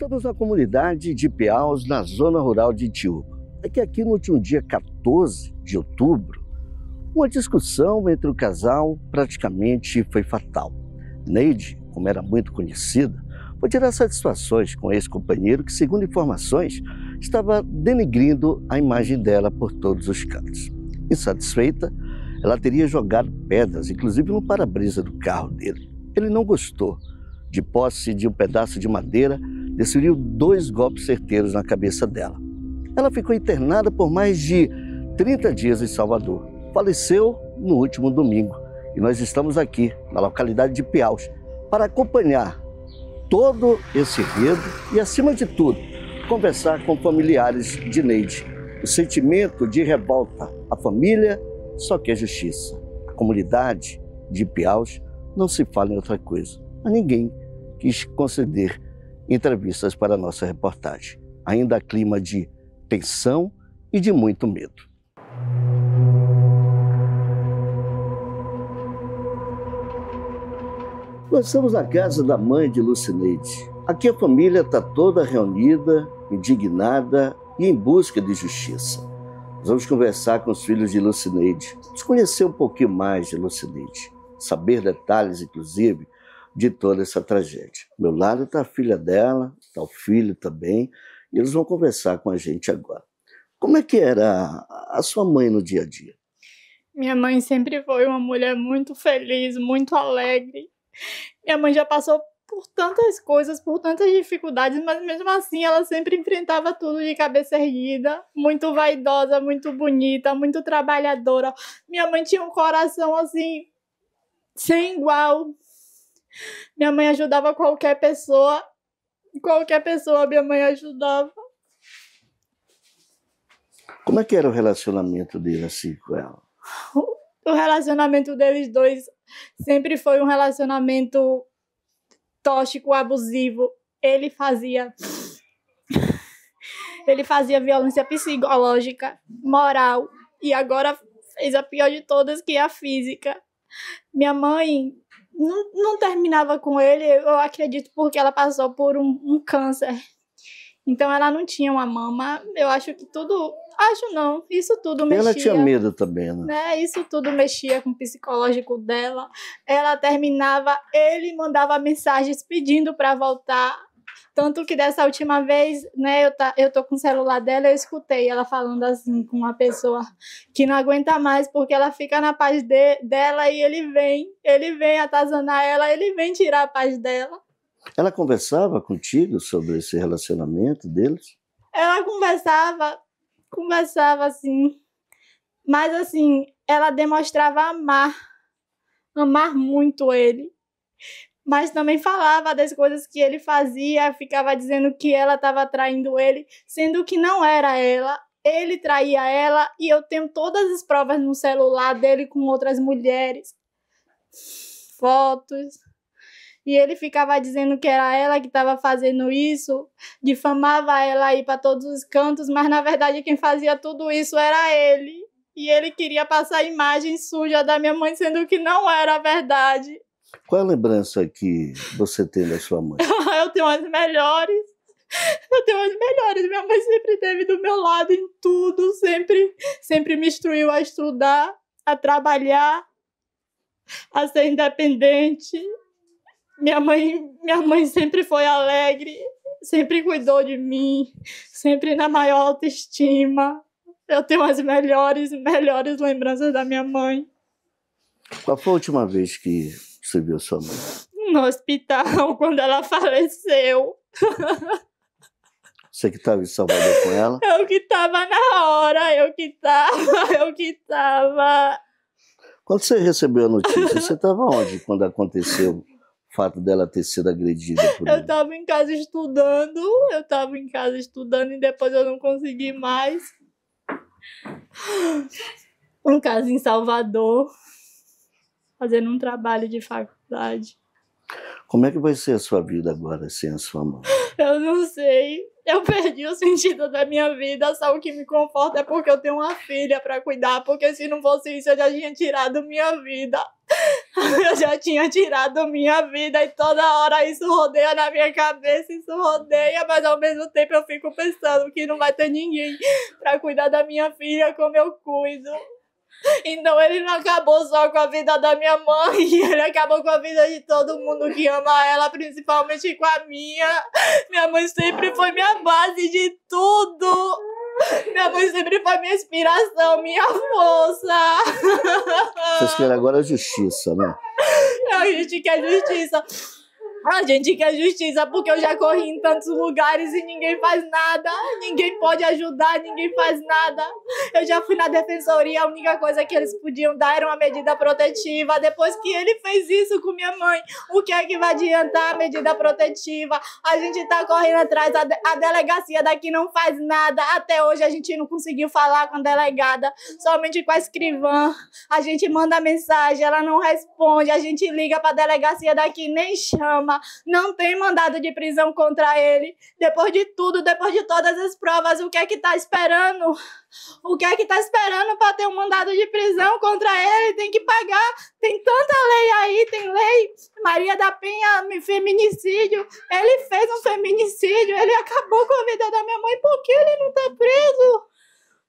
Estamos na comunidade de Piaus, na zona rural de Itiúba. É que aqui no último dia 14 de outubro, uma discussão entre o casal praticamente foi fatal. Neide, como era muito conhecida, foi tirar satisfações com o ex-companheiro que, segundo informações, estava denegrindo a imagem dela por todos os cantos. Insatisfeita, ela teria jogado pedras, inclusive no para-brisa do carro dele. Ele não gostou. De posse de um pedaço de madeira, desferiu 2 golpes certeiros na cabeça dela. Ela ficou internada por mais de 30 dias em Salvador. Faleceu no último domingo. E nós estamos aqui, na localidade de Piaus, para acompanhar todo esse enredo e, acima de tudo, conversar com familiares de Neide. O sentimento de revolta. A família só quer justiça. A comunidade de Piaus não se fala em outra coisa. Mas ninguém quis conceder entrevistas para a nossa reportagem. Ainda há clima de tensão e de muito medo. Nós estamos na casa da mãe de Lucineide. Aqui a família está toda reunida, indignada e em busca de justiça. Nós vamos conversar com os filhos de Lucineide, vamos conhecer um pouquinho mais de Lucineide, saber detalhes, inclusive, de toda essa tragédia. Ao meu lado está a filha dela, está o filho também, e eles vão conversar com a gente agora. Como é que era a sua mãe no dia a dia? Minha mãe sempre foi uma mulher muito feliz, muito alegre. Minha mãe já passou por tantas coisas, por tantas dificuldades, mas mesmo assim ela sempre enfrentava tudo de cabeça erguida, muito vaidosa, muito bonita, muito trabalhadora. Minha mãe tinha um coração assim, sem igual. Minha mãe ajudava qualquer pessoa minha mãe ajudava. Como é que era o relacionamento dele assim com ela? O relacionamento deles dois sempre foi um relacionamento tóxico, abusivo. Ele fazia violência psicológica, moral, e agora fez a pior de todas, que é a física. Minha mãe não terminava com ele, eu acredito, porque ela passou por um câncer. Então ela não tinha uma mama. Eu acho que tudo... Acho não, isso tudo mexia. Ela tinha medo também, né? Isso tudo mexia com o psicológico dela. Ela terminava, ele mandava mensagens pedindo para voltar. Tanto que dessa última vez, né, eu tô com o celular dela, eu escutei ela falando assim com uma pessoa que não aguenta mais, porque ela fica na paz dela e ele vem atazanar ela, ele vem tirar a paz dela. Ela conversava contigo sobre esse relacionamento deles? Ela conversava assim, mas assim, ela demonstrava amar muito ele. Mas também falava das coisas que ele fazia, ficava dizendo que ela estava traindo ele, sendo que não era ela. Ele traía ela e eu tenho todas as provas no celular dele com outras mulheres, fotos. E ele ficava dizendo que era ela que estava fazendo isso, difamava ela aí para todos os cantos, mas na verdade quem fazia tudo isso era ele. E ele queria passar a imagem suja da minha mãe, sendo que não era verdade. Qual a lembrança que você tem da sua mãe? Eu tenho as melhores. Minha mãe sempre esteve do meu lado em tudo, sempre me instruiu a estudar, a trabalhar, a ser independente. Minha mãe sempre foi alegre, sempre cuidou de mim, sempre na maior autoestima. Eu tenho as melhores lembranças da minha mãe. Qual foi a última vez que você viu sua mãe? No hospital, quando ela faleceu. Você que estava em Salvador com ela? Eu que estava na hora, eu que estava. Quando você recebeu a notícia, você estava onde quando aconteceu o fato dela ter sido agredida por ele? Eu estava em casa estudando e depois eu não consegui mais. Em casa em Salvador, fazendo um trabalho de faculdade. Como é que vai ser a sua vida agora sem a sua mãe? Eu não sei. Eu perdi o sentido da minha vida. Só o que me conforta é porque eu tenho uma filha para cuidar. Porque se não fosse isso, eu já tinha tirado minha vida. Eu já tinha tirado minha vida e toda hora isso rodeia na minha cabeça, isso rodeia, mas ao mesmo tempo eu fico pensando que não vai ter ninguém para cuidar da minha filha como eu cuido. Então ele não acabou só com a vida da minha mãe, ele acabou com a vida de todo mundo que ama ela, principalmente com a minha. Minha mãe sempre foi minha base de tudo. Minha mãe sempre foi minha inspiração, minha força. Vocês querem agora a justiça, né? A gente quer justiça. A gente quer justiça porque eu já corri em tantos lugares e ninguém faz nada. Ninguém pode ajudar, ninguém faz nada. Eu já fui na defensoria, a única coisa que eles podiam dar era uma medida protetiva. Depois que ele fez isso com minha mãe, o que é que vai adiantar a medida protetiva? A gente tá correndo atrás, a delegacia daqui não faz nada. Até hoje a gente não conseguiu falar com a delegada, somente com a escrivã. A gente manda mensagem, ela não responde. A gente liga pra delegacia daqui, nem chama. Não tem mandado de prisão contra ele. Depois de tudo, depois de todas as provas, o que é que tá esperando? O que é que tá esperando para ter um mandado de prisão contra ele? Tem que pagar. Tem tanta lei aí, tem lei Maria da Penha, feminicídio. Ele fez um feminicídio, ele acabou com a vida da minha mãe. Por que ele não tá preso?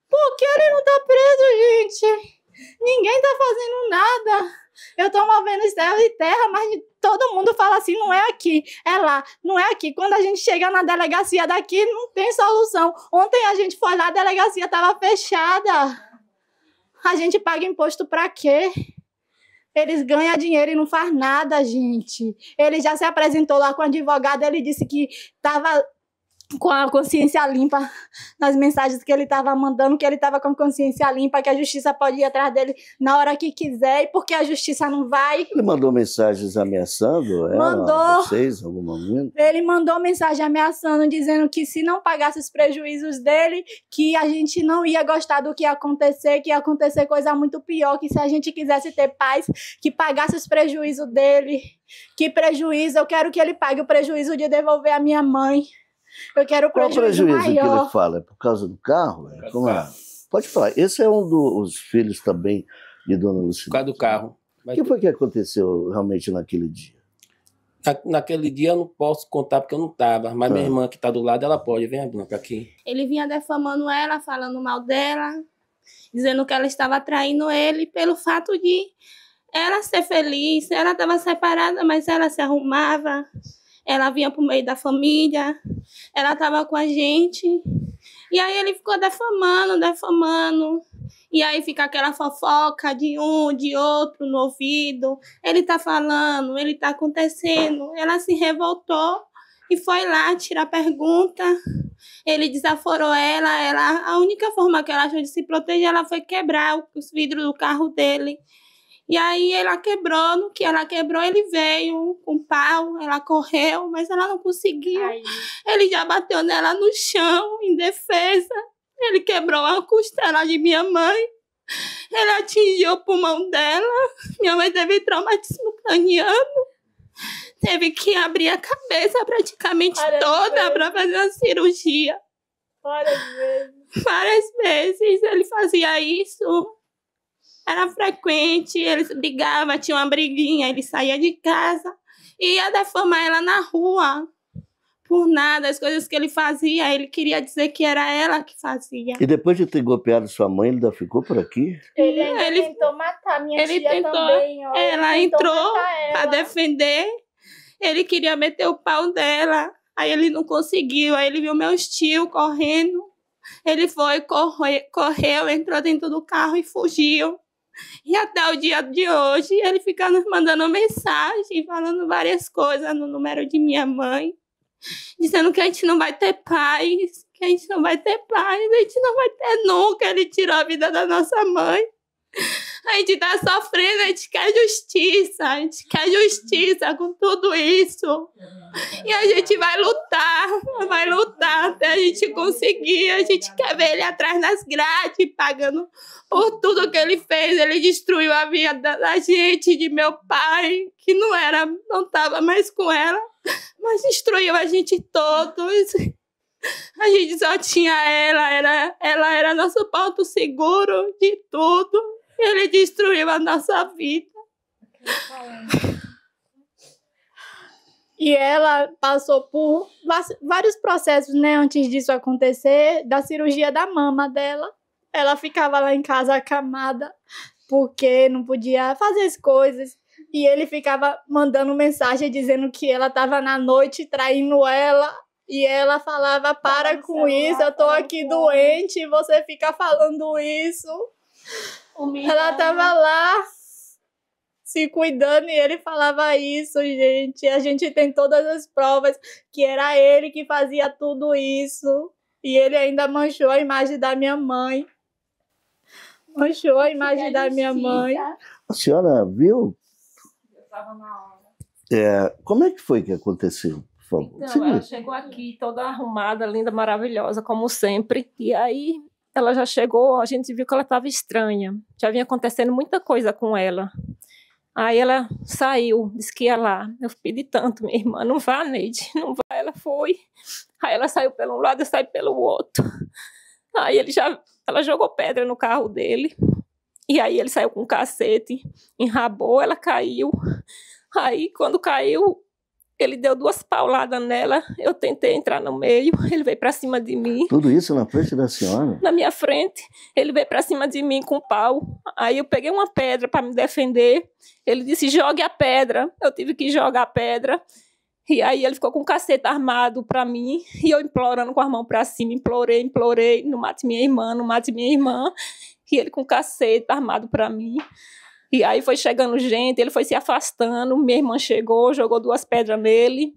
Por que ele não tá preso, gente? Ninguém tá fazendo nada. Eu tô movendo céu e terra, mas todo mundo fala assim, não é aqui, é lá, não é aqui. Quando a gente chega na delegacia daqui, não tem solução. Ontem a gente foi lá, a delegacia tava fechada. A gente paga imposto pra quê? Eles ganham dinheiro e não faz nada, gente. Ele já se apresentou lá com o advogado, ele disse que tava com a consciência limpa nas mensagens que ele estava mandando, que ele estava com consciência limpa, que a justiça pode ir atrás dele na hora que quiser, e porque a justiça não vai. Ele mandou mensagens ameaçando ela, vocês, em algum momento? Ele mandou mensagem ameaçando, dizendo que se não pagasse os prejuízos dele, que a gente não ia gostar do que ia acontecer coisa muito pior, que se a gente quisesse ter paz, que pagasse os prejuízos dele. Que prejuízo? Eu quero que ele pague o prejuízo de devolver a minha mãe. Eu quero o prejuízo maior. Qual o prejuízo que ele fala? É por causa do carro? Como é? Pode falar. Esse é um dos filhos também de Dona Lucilene. Por causa do carro. O que foi que aconteceu realmente naquele dia? Naquele dia eu não posso contar porque eu não estava, mas minha irmã que está do lado, ela pode. Vem, Blanca, aqui. Ele vinha defamando ela, falando mal dela, dizendo que ela estava traindo ele pelo fato de ela ser feliz. Ela estava separada, mas ela se arrumava. Ela vinha pro meio da família, ela estava com a gente. E aí ele ficou defamando. E aí fica aquela fofoca de um, de outro no ouvido. Ele tá falando, ele tá acontecendo. Ela se revoltou e foi lá tirar pergunta. Ele desaforou ela. A única forma que ela achou de se proteger, ela foi quebrar os vidros do carro dele. E aí ela quebrou, no que ela quebrou, ele veio com pau, ela correu, mas ela não conseguiu. Ai. Ele já bateu nela no chão, em defesa. Ele quebrou a costela de minha mãe. Ele atingiu o pulmão dela. Minha mãe teve traumatismo craniano. Teve que abrir a cabeça praticamente toda para fazer a cirurgia. Várias vezes ele fazia isso. Era frequente, ele brigava, tinha uma briguinha, ele saía de casa e ia defamar ela na rua. Por nada, as coisas que ele fazia, ele queria dizer que era ela que fazia. E depois de ter golpeado sua mãe, ele ainda ficou por aqui? Ele tentou matar minha tia também. Ó. Ela entrou para defender, ele queria meter o pau dela, aí ele não conseguiu, aí ele viu meus tios correndo, ele foi, correu, entrou dentro do carro e fugiu. E até o dia de hoje, ele fica nos mandando mensagem, falando várias coisas no número de minha mãe, dizendo que a gente não vai ter paz, a gente não vai ter nunca. Ele tirou a vida da nossa mãe. A gente tá sofrendo, a gente quer justiça com tudo isso. E a gente vai lutar até a gente conseguir. A gente quer ver ele atrás das grades, pagando por tudo que ele fez. Ele destruiu a vida da gente, de meu pai, que não tava mais com ela, mas destruiu a gente todos. A gente só tinha ela era nosso ponto seguro de tudo. Ele destruiu a nossa vida. E ela passou por vários processos, né, antes disso acontecer, da cirurgia da mama dela. Ela ficava lá em casa acamada, porque não podia fazer as coisas. E ele ficava mandando mensagem dizendo que ela estava na noite traindo ela. E ela falava, para com isso, eu tô aqui doente e você fica falando isso. Ela estava lá se cuidando e ele falava isso, gente. A gente tem todas as provas que era ele que fazia tudo isso. E ele ainda manchou a imagem da minha mãe. Manchou a imagem da minha mãe. A senhora viu? Eu estava na hora. Como é que foi que aconteceu? Por favor. Então, ela chegou aqui toda arrumada, linda, maravilhosa, como sempre. E aí, ela já chegou, a gente viu que ela estava estranha. Já vinha acontecendo muita coisa com ela. Aí ela saiu, disse que ia lá. Eu pedi tanto, minha irmã, não vá, Neide, não vá. Ela foi. Aí ela saiu pelo um lado, eu saí pelo outro. Aí ela jogou pedra no carro dele. E aí ele saiu com um cacete, enrabou, ela caiu. Aí quando caiu, ele deu 2 pauladas nela. Eu tentei entrar no meio, ele veio pra cima de mim. Tudo isso na frente da senhora? Na minha frente, ele veio pra cima de mim com um pau. Aí eu peguei uma pedra para me defender. Ele disse, jogue a pedra. Eu tive que jogar a pedra. E aí ele ficou com um cacete armado pra mim. E eu implorando com as mãos pra cima. Implorei. Não mate minha irmã, não mate minha irmã. E ele com um cacete armado pra mim. E aí foi chegando gente, ele foi se afastando. Minha irmã chegou, jogou 2 pedras nele.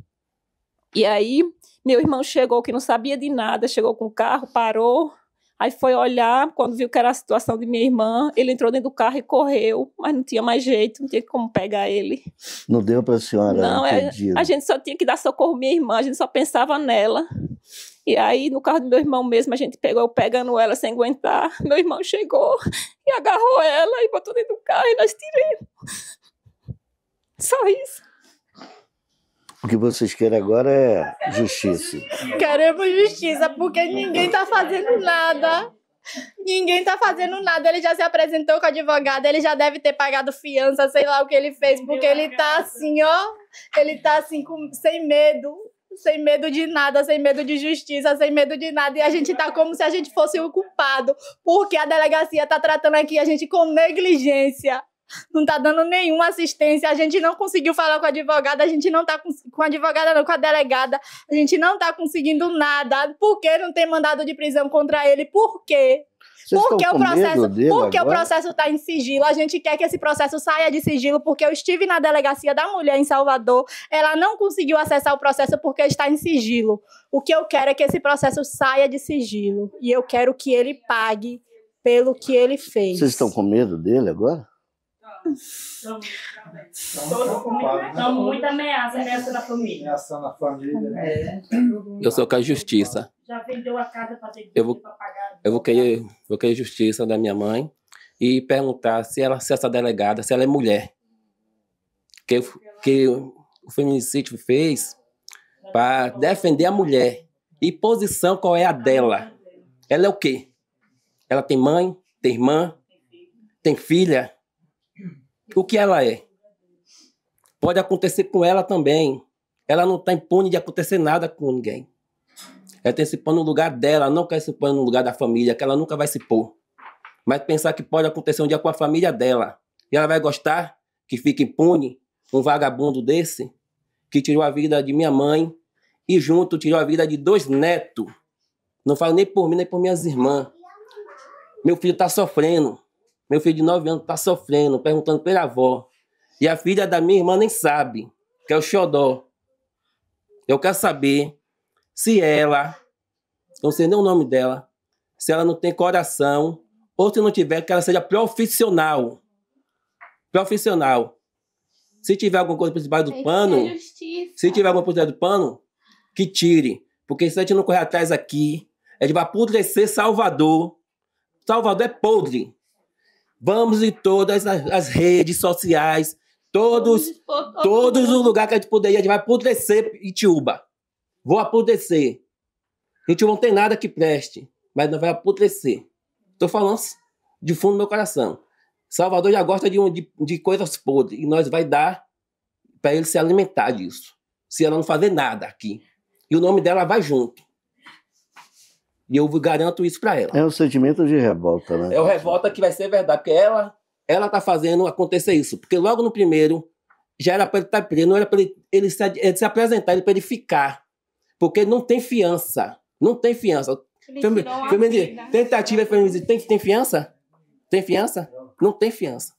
E aí meu irmão chegou, que não sabia de nada. Chegou com o carro, parou. Aí foi olhar, quando viu que era a situação de minha irmã, ele entrou dentro do carro e correu, mas não tinha mais jeito, não tinha como pegar ele. Não deu para a senhora? Não, a gente só tinha que dar socorro à minha irmã, a gente só pensava nela. E aí, no carro do meu irmão mesmo, a gente pegou pegando ela sem aguentar. Meu irmão chegou e agarrou ela e botou dentro do carro e nós tiramos. Só isso. O que vocês querem agora é justiça. Queremos justiça, porque ninguém tá fazendo nada. Ninguém tá fazendo nada. Ele já se apresentou com a advogada, ele já deve ter pagado fiança, sei lá o que ele fez, porque ele tá assim, ó. Ele tá assim, sem medo. Sem medo de nada, sem medo de justiça, sem medo de nada. E a gente tá como se a gente fosse o culpado, porque a delegacia tá tratando aqui a gente com negligência. Não tá dando nenhuma assistência, a gente não conseguiu falar com a advogada, a gente não tá com a advogada não, com a delegada, a gente não tá conseguindo nada. Por que não tem mandado de prisão contra ele? Por quê? Porque o processo está em sigilo. A gente quer que esse processo saia de sigilo, porque eu estive na delegacia da mulher em Salvador, ela não conseguiu acessar o processo porque está em sigilo. O que eu quero é que esse processo saia de sigilo, e eu quero que ele pague pelo que ele fez. Vocês estão com medo dele agora? Estamos muito ameaçando a família. Ameaçando a família, né? Eu sou com a justiça. Já vendeu a casa para ter Eu vou pagar. Eu vou querer justiça da minha mãe e perguntar se essa delegada, se ela é mulher. Que o feminicídio fez para defender a mulher. E posição qual é a dela? Ela é o quê? Ela tem mãe, tem irmã, tem filha. O que ela é? Pode acontecer com ela também. Ela não está impune de acontecer nada com ninguém. Ela tem que se pôr no lugar dela, não quer se pôr no lugar da família, que ela nunca vai se pôr. Mas pensar que pode acontecer um dia com a família dela. E ela vai gostar que fique impune um vagabundo desse, que tirou a vida de minha mãe e junto tirou a vida de 2 netos. Não falo nem por mim, nem por minhas irmãs. Meu filho está sofrendo. Meu filho de 9 anos está sofrendo, perguntando pela avó. E a filha da minha irmã nem sabe, que é o Xodó. Eu quero saber se ela, não sei nem o nome dela, se ela não tem coração, ou se não tiver, que ela seja profissional. Profissional. Se tiver alguma coisa por debaixo do pano, se tiver alguma coisa por debaixo do pano, que tire. Porque se a gente não correr atrás aqui, a gente vai apodrecer Salvador. Salvador é podre. Vamos em todas as redes sociais, todos os lugares que a gente puder ir, a gente vai apodrecer Itiúba. Vou apodrecer. Itiúba não tem nada que preste, mas não vai apodrecer. Estou falando de fundo do meu coração. Salvador já gosta de coisas podres. E nós vai dar para ele se alimentar disso. Se ela não fazer nada aqui. E o nome dela vai junto. E eu garanto isso para ela. É um sentimento de revolta, né? É o revolta que vai ser verdade. Porque ela tá fazendo acontecer isso. Porque logo no primeiro, já era para ele estar preso. Não era para ele se apresentar, ele para ele ficar. Porque não tem fiança. Não tem fiança. Tentativa e feminicídio. Tem fiança? Tem fiança? Não tem fiança.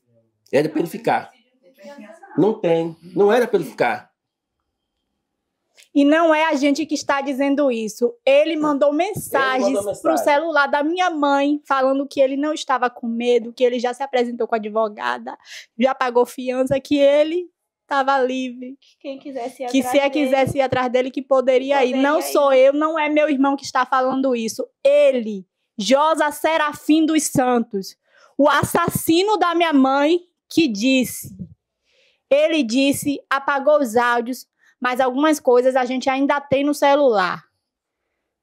Era para ele ficar. Não tem. Não era para ele ficar. E não é a gente que está dizendo isso. Ele mandou mensagens para o celular da minha mãe, falando que ele não estava com medo, que ele já se apresentou com a advogada, já pagou fiança, que ele estava livre. Quem quisesse ir que atrás se quisesse ir atrás dele, que poderia ir. Não sou eu, não é meu irmão que está falando isso. Ele, Josa Serafim dos Santos, o assassino da minha mãe, que disse. Ele disse, apagou os áudios, mas algumas coisas a gente ainda tem no celular.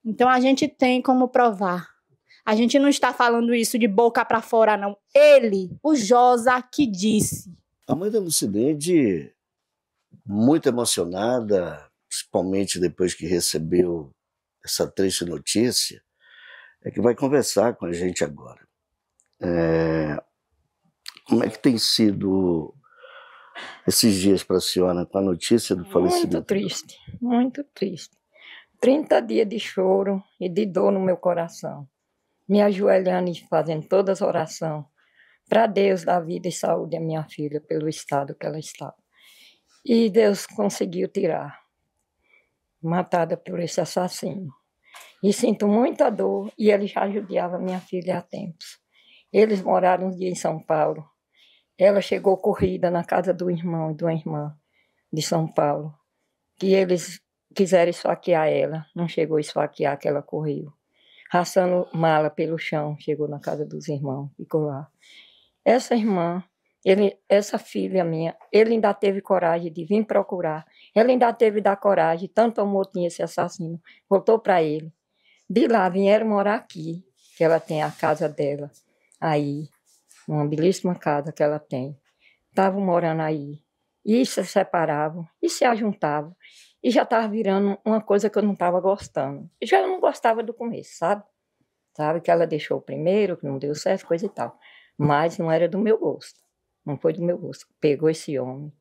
Então a gente tem como provar. A gente não está falando isso de boca para fora, não. Ele, o Josa, que disse. A mãe da Lucineide, muito emocionada, principalmente depois que recebeu essa triste notícia, é que vai conversar com a gente agora. Como é que tem sido esses dias para a senhora com a notícia do falecimento? Muito triste, muito triste. 30 dias de choro e de dor no meu coração. Me ajoelhando e fazendo todas as orações para Deus dar vida e saúde à minha filha pelo estado que ela estava. E Deus conseguiu tirar, matada por esse assassino. E sinto muita dor, e ele já judiava minha filha há tempos. Eles moraram um dia em São Paulo. Ela chegou corrida na casa do irmão e de uma irmã de São Paulo, que eles quiseram esfaquear ela. Não chegou a esfaquear, que ela correu. Raçando mala pelo chão, chegou na casa dos irmãos, ficou lá. Essa irmã, essa filha minha, ele ainda teve coragem de vir procurar. Ela ainda teve da coragem, tanto amor tinha esse assassino. Voltou para ele. De lá vieram morar aqui, que ela tem a casa dela. Aí, uma belíssima casa que ela tem. Estavam morando aí. E se separavam, e se ajuntavam. E já estava virando uma coisa que eu não estava gostando. Eu não gostava do começo, sabe? Sabe que ela deixou o primeiro, que não deu certo, coisa e tal. Mas não era do meu gosto. Não foi do meu gosto. Pegou esse homem.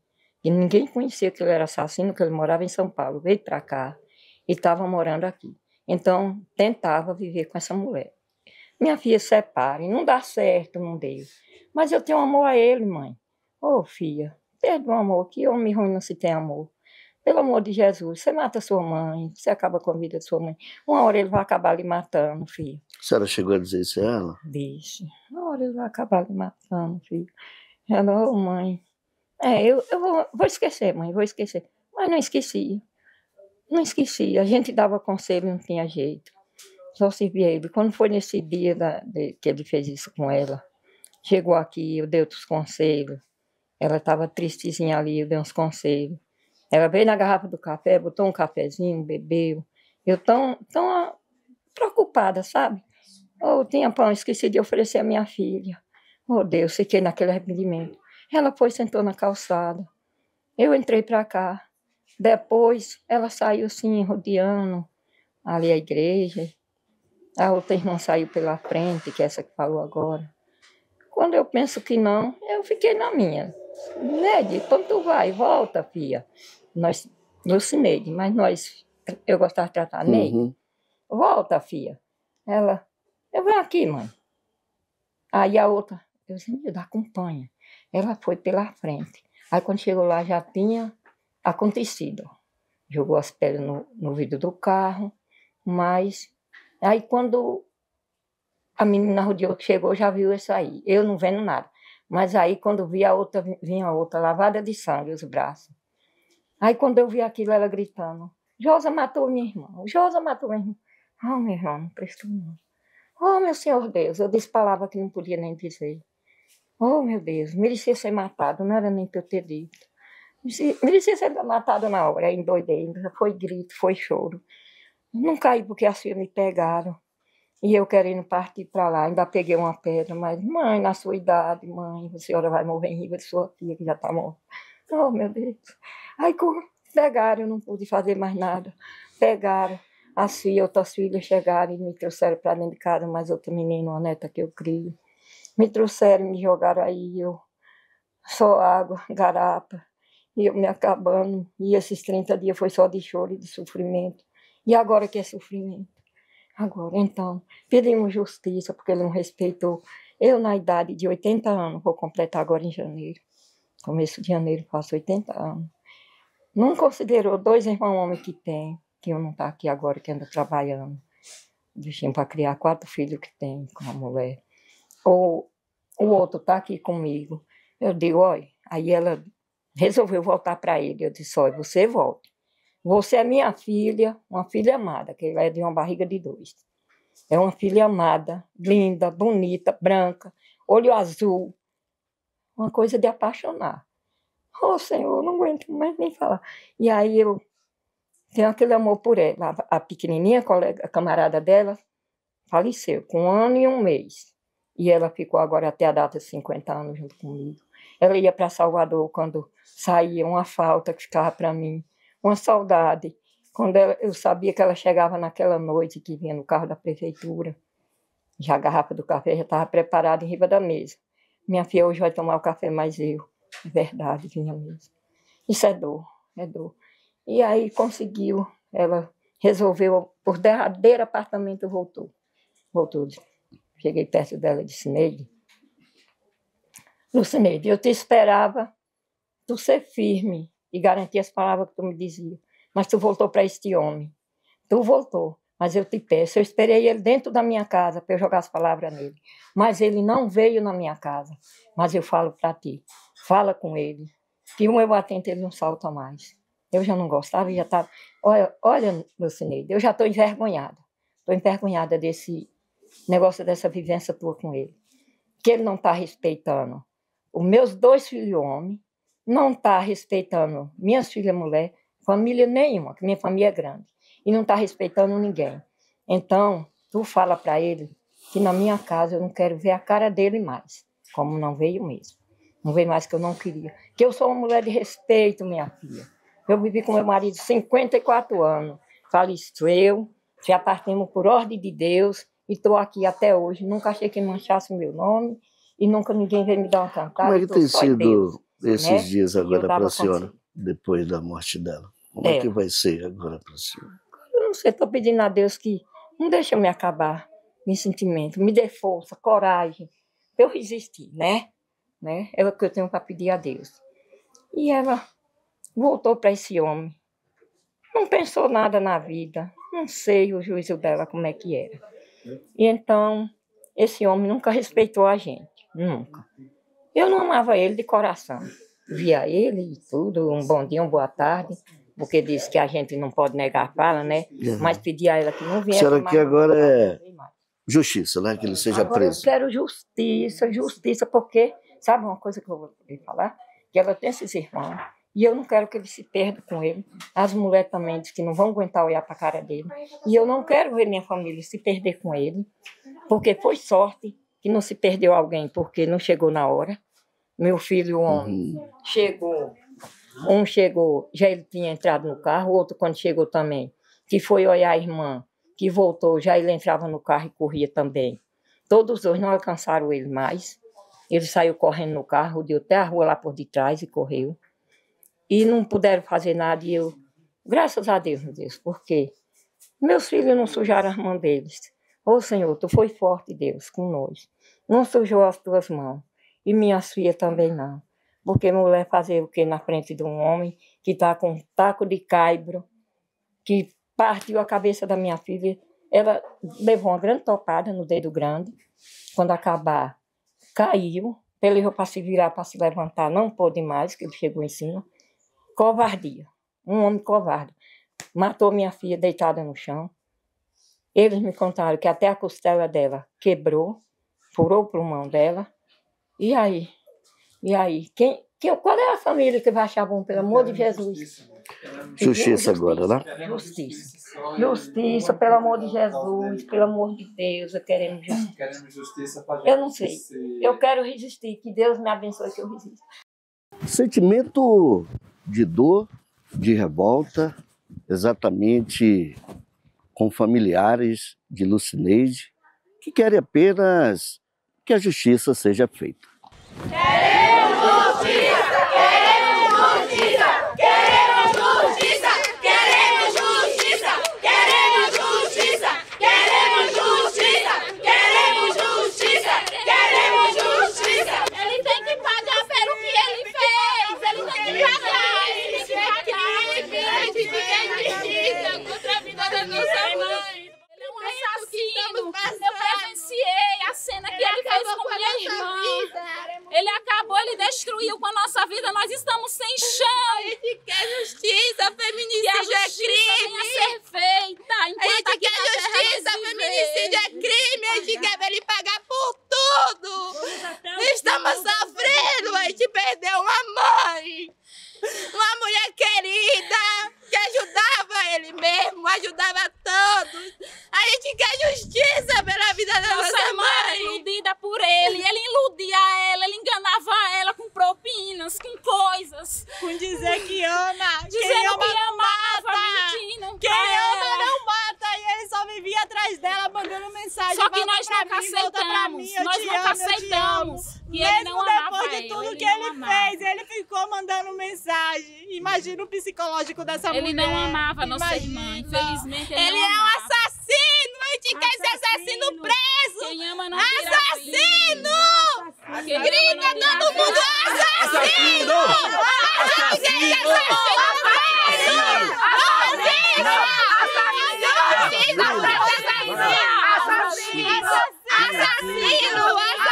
E ninguém conhecia que ele era assassino, que ele morava em São Paulo. Veio para cá e estava morando aqui. Então, tentava viver com essa mulher. Minha filha, separe. Não dá certo, não deu. Mas eu tenho amor a ele, mãe. Ô, filha, perde o amor. Que homem ruim não se tem amor. Pelo amor de Jesus, você mata sua mãe, você acaba com a vida de sua mãe. Uma hora ele vai acabar lhe matando, filho. A senhora chegou a dizer isso a ela? Disse. Uma hora ele vai acabar lhe matando, filho. Ela, ô mãe. Eu vou esquecer, mãe, vou esquecer. Mas não esqueci. Não esqueci. A gente dava conselho, não tinha jeito. Só servia ele. Quando foi nesse dia que ele fez isso com ela, chegou aqui, eu dei outros conselhos. Ela estava tristezinha ali, eu dei uns conselhos. Ela veio na garrafa do café, botou um cafezinho, bebeu. Eu tão preocupada, sabe? Tinha pão, esqueci de oferecer a minha filha. Deus, fiquei naquele arrependimento. Ela foi, sentou na calçada. Eu entrei para cá. Depois, ela saiu assim, rodeando ali a igreja. A outra irmã saiu pela frente, que é essa que falou agora. Quando eu penso que não, eu fiquei na minha. Neide, quando tu vai, volta, filha. Lucineide, mas eu gostava de tratar Neide. Volta, filha. Ela, eu venho aqui, mãe. Aí a outra, eu disse, me acompanha. Ela foi pela frente. Aí quando chegou lá já tinha acontecido. Jogou as pedras no vidro do carro, mas aí quando a menina rodeou que chegou, já viu isso aí. Eu não vendo nada. Mas aí quando vi vinha a outra lavada de sangue, os braços. Aí quando eu vi aquilo, ela gritando, Josa matou minha irmã, Josa matou minha irmã. Meu irmão, não prestou não. Meu Senhor Deus, eu disse palavra que não podia nem dizer. Meu Deus, merecia ser matado, não era nem para eu ter dito. Merecia ser matado na hora, aí endoidei, foi grito, foi choro. Não caí porque as filhas me pegaram. E eu querendo partir para lá, ainda peguei uma pedra, mas, mãe, na sua idade, mãe, a senhora vai morrer em riba de sua filha, que já está morta. Oh, meu Deus. Aí pegaram, eu não pude fazer mais nada. Pegaram as filhas, outras filhas chegaram e me trouxeram para dentro de casa, mais outra menina, uma neta que eu crio. Me trouxeram, me jogaram aí, eu só água, garapa, e eu me acabando. E esses 30 dias foi só de choro e de sofrimento. E agora que é sofrimento? Agora, então, pedimos justiça, porque ele não respeitou. Eu, na idade de 80 anos, vou completar agora em janeiro. Começo de janeiro, faço 80 anos. Não considerou 2 irmãos homens que tem, que eu não está aqui agora, que anda trabalhando. Bichinho para criar 4 filhos que tem com a mulher. Ou o outro está aqui comigo. Eu digo, olha, aí ela resolveu voltar para ele. Eu disse, olha, você volta. Você é minha filha, uma filha amada, que ela é de uma barriga de 2. É uma filha amada, linda, bonita, branca, olho azul. Uma coisa de apaixonar. Oh, Senhor, eu não aguento mais nem falar. E aí eu tenho aquele amor por ela. A pequenininha, a camarada dela, faleceu com 1 ano e 1 mês. E ela ficou agora até a data de 50 anos junto comigo. Ela ia para Salvador quando saía, uma falta que ficava para mim. Uma saudade, quando eu sabia que ela chegava naquela noite que vinha no carro da prefeitura, já a garrafa do café já estava preparada em riba da mesa. Minha filha hoje vai tomar o café, mas eu, é verdade, vinha mesmo. Isso é dor, é dor. E aí conseguiu, ela resolveu, por derradeiro apartamento voltou. Cheguei perto dela e disse, Neide, Lucineide, eu te esperava tu ser firme e garantir as palavras que tu me dizia. Mas tu voltou para este homem. Tu voltou, mas eu te peço. Eu esperei ele dentro da minha casa para eu jogar as palavras nele. Mas ele não veio na minha casa. Mas eu falo para ti, fala com ele, que o meu atento ele não salta mais. Eu já não gostava e já estava... Olha, Lucineide, eu já estou envergonhada. Estou envergonhada desse negócio, dessa vivência tua com ele. Que ele não está respeitando os meus 2 filhos homens, não está respeitando minhas filhas mulher, família nenhuma, que minha família é grande, e não está respeitando ninguém. Então, tu fala para ele que na minha casa eu não quero ver a cara dele mais, como não veio mesmo. Não veio mais que eu não queria. Que eu sou uma mulher de respeito, minha filha. Eu vivi com meu marido 54 anos, faleceu, já partimos por ordem de Deus, e estou aqui até hoje. Nunca achei que manchasse o meu nome, e nunca ninguém veio me dar uma cantada. Como é que tem sido Deus, esses né? dias agora para a senhora, consigo. depois da morte dela? Como é que vai ser agora para a senhora? Eu não sei, estou pedindo a Deus que não deixe eu me acabar, meu sentimento, me dê força, coragem, para eu resistir, né? É o que eu tenho para pedir a Deus. E ela voltou para esse homem. Não pensou nada na vida, não sei o juízo dela como é que era. E então, esse homem nunca respeitou a gente, nunca. Eu não amava ele de coração. Via ele e tudo, um bom dia, uma boa tarde, porque disse que a gente não pode negar a fala, né? Mas pedia a ela que não viesse. A senhora que agora é justiça, né? Que ele seja agora preso. Eu quero justiça, porque, sabe uma coisa que eu vou falar? Que ela tem esses irmãos, e eu não quero que ele se perda com ele. As mulheres também dizem que não vão aguentar olhar para a cara dele. E eu não quero ver minha família se perder com ele, porque foi sorte que não se perdeu alguém, porque não chegou na hora. Meu filho, homem, chegou. Um chegou, já ele tinha entrado no carro, o outro quando chegou também, que foi olhar a irmã, que voltou, já ele entrava no carro e corria também. Todos os dois não alcançaram ele mais. Ele saiu correndo no carro, deu até a rua lá por detrás e correu. E não puderam fazer nada, e eu, graças a Deus, meu Deus, porque meus filhos não sujaram as mãos deles. Ô Senhor, tu foi forte, Deus, com nós. Não sujou as tuas mãos. E minhas filhas também não. Porque mulher fazer o quê na frente de um homem que está com um taco de caibro, que partiu a cabeça da minha filha. Ela levou uma grande topada no dedo grande. Quando acabar, caiu. Ele levou para se virar, para se levantar, não pôde mais, que ele chegou em cima. Covardia. Um homem covarde. Matou minha filha deitada no chão. Eles me contaram que até a costela dela quebrou, furou o pulmão dela. E aí? Qual é a família que vai achar bom, pelo amor de Jesus? Justiça agora, né? Justiça. Justiça, pelo amor de Jesus, pelo amor de Deus, eu queremos justiça. Queremos justiça para Eu não sei. Eu quero resistir, que Deus me abençoe que eu resista. Sentimento de dor, de revolta, exatamente com familiares de Lucineide, que querem apenas que a justiça seja feita. Queremos justiça! Queremos justiça! Queremos justiça! Queremos justiça! Queremos justiça! Queremos justiça! Queremos justiça! Queremos justiça! Ele tem que pagar pelo que ele fez! Ele tem que pagar! Ele tem que pagar! Ele tem que ter justiça contra a vida da nossa mãe! Ele é um assassino! Eu presenciei a cena que ele fez com minha irmã! Ele acabou, ele destruiu com a nossa vida, nós estamos sem chão. A gente quer justiça, feminicídio é crime. Venha ser feita. A gente quer justiça, feminicídio é crime. A gente quer ver ele pagar por tudo. Estamos sofrendo, a gente perdeu uma mãe. Uma mulher querida, que ajudava ele mesmo, ajudava todos. A gente quer justiça pela vida da nossa mãe. Iludida por ele iludia ela, ele enganava ela com propinas, com coisas. Com dizer que ama. Dizendo que amava, mentindo. Quem ama não mata. E ele só vivia atrás dela, mandando mensagem. Só que nós nunca aceitamos. Nós nunca aceitamos. E ele não amava ela. Depois de tudo que ele fez, ele ficou mandando mensagem. Imagina o psicológico dessa mulher. Ele não amava nossa irmã, infelizmente ele não amava. Ele é um assassino, a gente quer esse assassino preso. Quem ama não tira assassino! Grita todo mundo, assassino! Assassino! Assassino!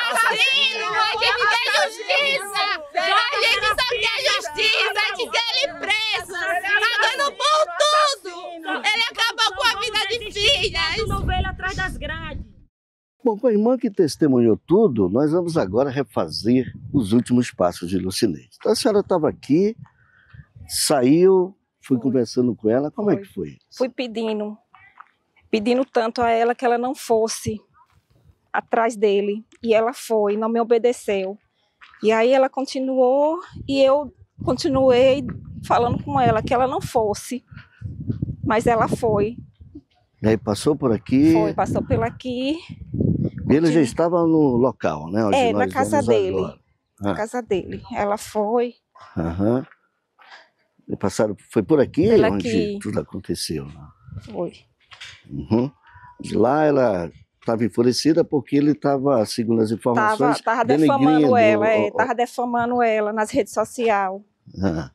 Assassino! A gente quer justiça! A gente só quer justiça! A gente quer ele preso! Pagando por tudo! Ele acabou com a vida de filhas! Tudo velho atrás das grades! Bom, com a irmã que testemunhou tudo, nós vamos agora refazer os últimos passos de Lucineide. Então a senhora estava aqui, saiu, fui conversando com ela, como é que foi? Fui pedindo tanto a ela que ela não fosse atrás dele, e ela foi, não me obedeceu. E aí ela continuou, e eu continuei falando com ela que ela não fosse, mas ela foi. E aí passou por aqui? Foi, passou por aqui. E ele já estava no local, né? Onde na nós casa vamos dele. agora. Na casa dele. Ela foi. Aham. E passaram, foi por aqui Por onde aqui. tudo aconteceu? Né? Foi. Uhum. De lá ela estava enfurecida porque ele estava, segundo as informações, Estava denegrindo, defamando ela, estava defamando ela nas redes sociais. Ah.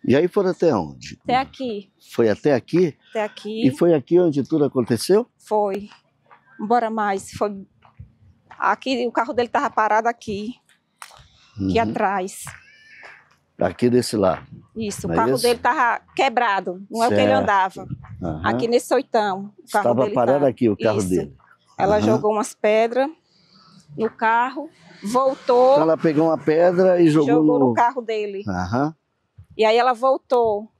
E aí foram até onde? Até aqui. Foi até aqui? Até aqui. E foi aqui onde tudo aconteceu? Foi. Embora mais. Foi. Aqui, o carro dele estava parado aqui. Aqui atrás. Aqui desse lado. Isso, o Mas carro esse... dele estava quebrado, não é o que ele andava. Uhum. Aqui nesse oitão. Estava parado aqui o carro dele. Ela jogou umas pedras no carro, voltou. Então ela pegou uma pedra e jogou no carro dele. Uhum. E aí ela voltou.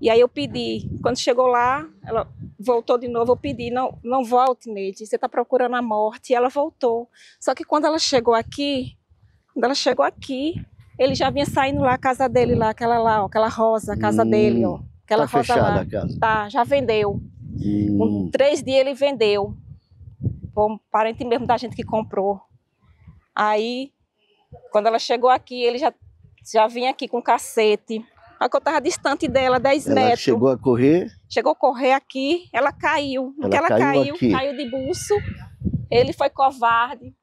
E aí eu pedi. Quando chegou lá, ela voltou de novo. Eu pedi, não volte, Neide, você está procurando a morte. E ela voltou. Só que quando ela chegou aqui, ele já vinha saindo lá, a casa dele lá, aquela rosa, a casa dele, ó. Aquela tá rosa fechada lá. A casa. Tá, já vendeu. Com 3 dias ele vendeu. Foi um parente mesmo da gente que comprou. Aí, quando ela chegou aqui, ele já vinha aqui com cacete. Só que eu estava distante dela, 10 metros. Ela chegou a correr? Chegou a correr aqui, ela caiu. Ela caiu de buço. Ele foi covarde.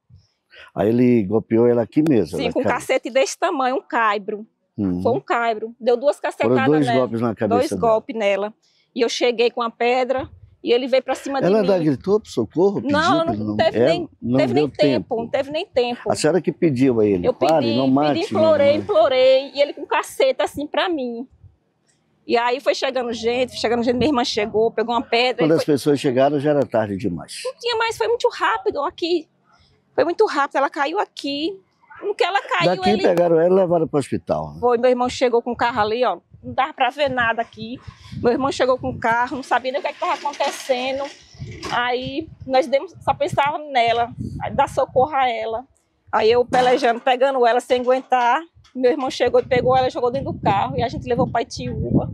Aí ele golpeou ela aqui mesmo? Sim, com um cacete desse tamanho, um caibro. Foi um caibro. Deu 2 cacetadas nela. Foram 2 golpes na cabeça 2 golpes nela. E eu cheguei com a pedra e ele veio para cima de mim. Ela gritou para socorro? Pediu não teve nem tempo. Não teve nem tempo. A senhora que pediu a ele, eu pedi, não mate. Implorei. E ele com caceta assim para mim. E aí foi chegando gente, minha irmã chegou, pegou uma pedra. Quando as pessoas chegaram já era tarde demais. Não tinha mais, foi muito rápido aqui. Foi muito rápido, ela caiu aqui. No que ela caiu, Daqui pegaram ela e levaram para o hospital. Né? Foi, meu irmão chegou com o carro ali, ó. não dava para ver nada aqui. Meu irmão chegou com o carro, não sabia nem o que estava acontecendo. Aí nós só pensávamos nela, dar socorro a ela. Aí eu pelejando, pegando ela sem aguentar. Meu irmão chegou e pegou ela e jogou dentro do carro. E a gente levou para Itiúba.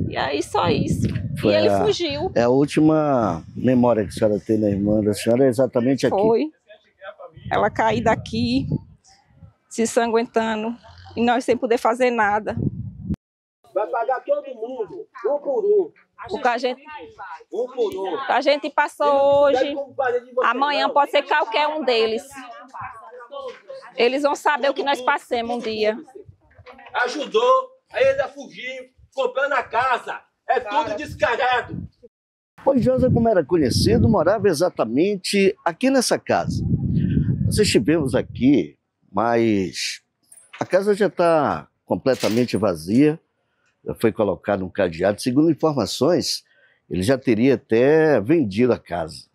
E aí só isso. E ele fugiu. É a última memória que a senhora tem da irmã da senhora, é exatamente aqui. Foi. Ela caiu daqui, se sanguentando. E nós sem poder fazer nada. Vai pagar todo mundo, um por um. O que a gente, Um por um. a gente passou hoje, amanhã pode ser qualquer um deles. Eles vão saber o que nós passamos um dia. Ajudou a ele a fugir, comprando a casa. É tudo descarado. Pois Josa, como era conhecido, morava exatamente aqui nessa casa. Nós estivemos aqui, mas a casa já está completamente vazia. Já foi colocado um cadeado. Segundo informações, ele já teria até vendido a casa.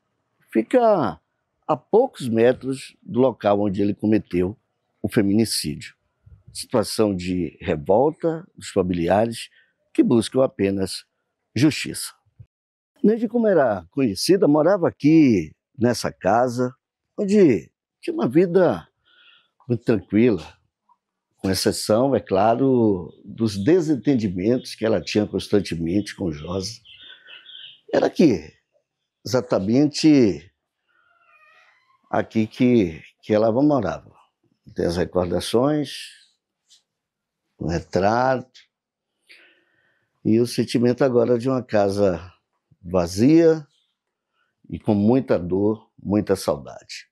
Fica a poucos metros do local onde ele cometeu o feminicídio. Situação de revolta dos familiares que buscam apenas justiça. Neide, como era conhecida, morava aqui nessa casa, onde tinha uma vida muito tranquila, com exceção, é claro, dos desentendimentos que ela tinha constantemente com Josa. Era aqui, exatamente aqui que ela morava. Tem as recordações, o retrato e o sentimento agora de uma casa vazia e com muita dor, muita saudade.